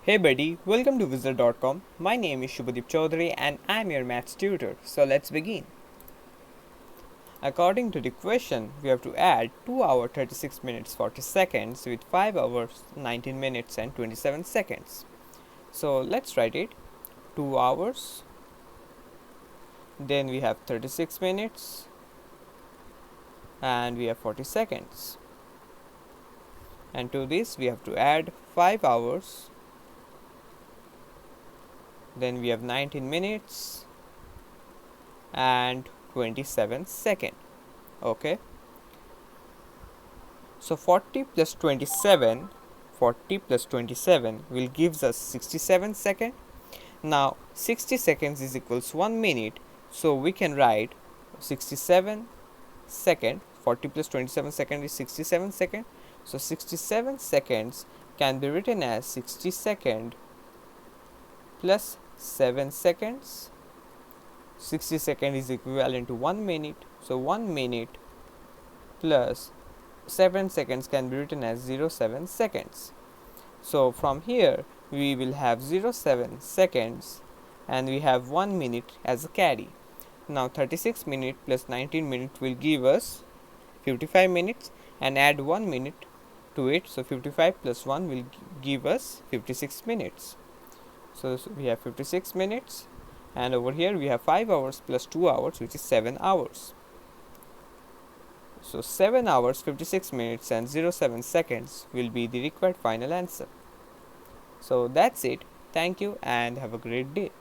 Hey buddy, welcome to Wizard.com. My name is Shubhadeep Chaudhary and I'm your maths tutor. So let's begin. According to the question, we have to add 2 hours 36 minutes 40 seconds with 5 hours 19 minutes and 27 seconds. So let's write it. 2 hours, then we have 36 minutes and we have 40 seconds. And to this we have to add 5 hours, then we have 19 minutes and 27 seconds. Okay, so 40 plus 27 will gives us 67 seconds. Now 60 seconds is equals 1 minute, so we can write 67 second. 40 plus 27 second is 67 second, so 67 seconds can be written as 60 second plus 7 seconds. 60 second is equivalent to 1 minute, so 1 minute plus 7 seconds can be written as 07 seconds. So from here we will have 07 seconds and we have 1 minute as a carry. Now 36 minutes plus 19 minutes will give us 55 minutes, and add 1 minute to it, so 55 plus 1 will give us 56 minutes. So we have 56 minutes, and over here we have 5 hours plus 2 hours, which is 7 hours. So 7 hours 56 minutes and 07 seconds will be the required final answer. So that's it. Thank you and have a great day.